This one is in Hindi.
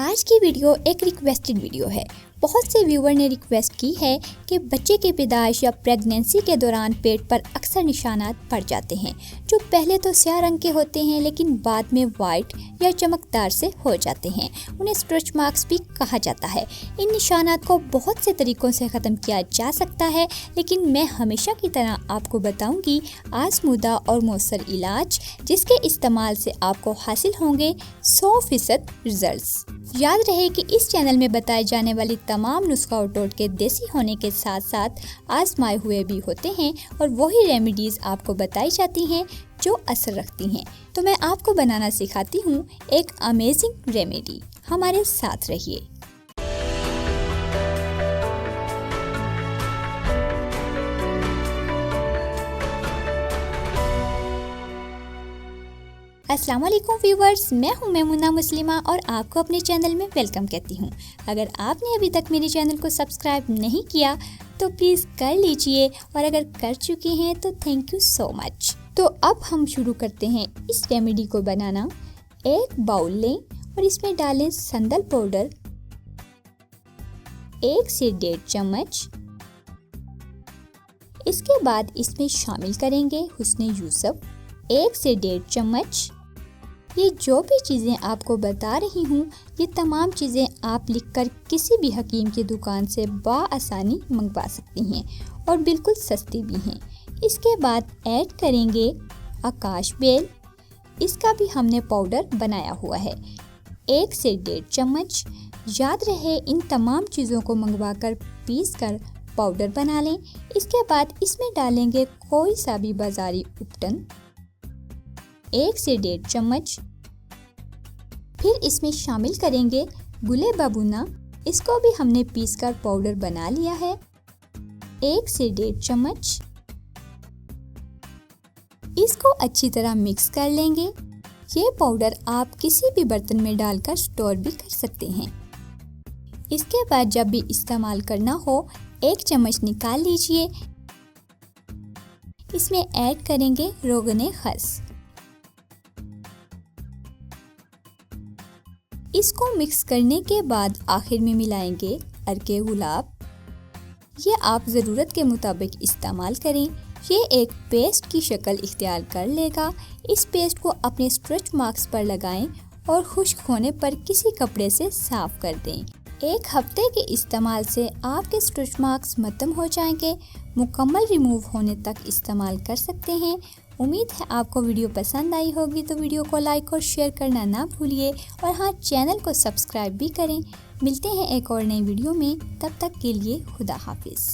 आज की वीडियो एक रिक्वेस्टेड वीडियो है। बहुत से व्यूवर ने रिक्वेस्ट की है कि बच्चे की पैदाइश या प्रेगनेंसी के दौरान पेट पर अक्सर निशानात पड़ जाते हैं जो पहले तो स्याह रंग के होते हैं लेकिन बाद में वाइट या चमकदार से हो जाते हैं। उन्हें स्ट्रेच मार्क्स भी कहा जाता है। इन निशानात को बहुत से तरीकों से ख़त्म किया जा सकता है, लेकिन मैं हमेशा की तरह आपको बताऊंगी आज़मूदा और मौसर इलाज जिसके इस्तेमाल से आपको हासिल होंगे 100% रिजल्ट्स। याद रहे कि इस चैनल में बताए जाने वाली तमाम नुस्खा और टोटके देसी होने के साथ साथ आजमाए हुए भी होते हैं और वही रेमेडीज़ आपको बताई जाती हैं जो असर रखती हैं। तो मैं आपको बनाना सिखाती हूँ एक अमेजिंग रेमेडी। हमारे साथ रहिए। अस्सलाम वालेकुम व्यूवर्स, मैं हूं मैमुना मुस्लिमा और आपको अपने चैनल में वेलकम कहती हूं। अगर आपने अभी तक मेरे चैनल को सब्सक्राइब नहीं किया तो प्लीज़ कर लीजिए और अगर कर चुके हैं तो थैंक यू सो मच। तो अब हम शुरू करते हैं इस रेमेडी को बनाना। एक बाउल लें और इसमें डालें संदल पाउडर 1 से 1.5 चम्मच। इसके बाद इसमें शामिल करेंगे हुस्न यूसुफ 1 से 1.5 चम्मच। ये जो भी चीज़ें आपको बता रही हूँ ये तमाम चीज़ें आप लिखकर किसी भी हकीम की दुकान से बआसानी मंगवा सकती हैं और बिल्कुल सस्ती भी हैं। इसके बाद ऐड करेंगे आकाश बेल, इसका भी हमने पाउडर बनाया हुआ है 1 से 1.5 चम्मच। याद रहे इन तमाम चीज़ों को मंगवा कर पीस कर पाउडर बना लें। इसके बाद इसमें डालेंगे कोई सा भी बाज़ारी उपटन 1 से 1.5 चम्मच। फिर इसमें शामिल करेंगे गुले बाबूना, इसको भी हमने पीसकर पाउडर बना लिया है 1 से 1.5 चम्मच। इसको अच्छी तरह मिक्स कर लेंगे। ये पाउडर आप किसी भी बर्तन में डालकर स्टोर भी कर सकते हैं। इसके बाद जब भी इस्तेमाल करना हो 1 चम्मच निकाल लीजिए। इसमें ऐड करेंगे रोगने खस। इसको मिक्स करने के बाद आखिर में मिलाएंगे अर्के गुलाब। ये आप ज़रूरत के मुताबिक इस्तेमाल करें। ये एक पेस्ट की शक्ल इख्तियार कर लेगा। इस पेस्ट को अपने स्ट्रेच मार्क्स पर लगाएं और खुश्क होने पर किसी कपड़े से साफ कर दें। 1 हफ्ते के इस्तेमाल से आपके स्ट्रेच मार्क्स खत्म हो जाएंगे। मुकम्मल रिमूव होने तक इस्तेमाल कर सकते हैं। उम्मीद है आपको वीडियो पसंद आई होगी, तो वीडियो को लाइक और शेयर करना ना भूलिए और हाँ, चैनल को सब्सक्राइब भी करें। मिलते हैं एक और नई वीडियो में, तब तक के लिए खुदा हाफिज़।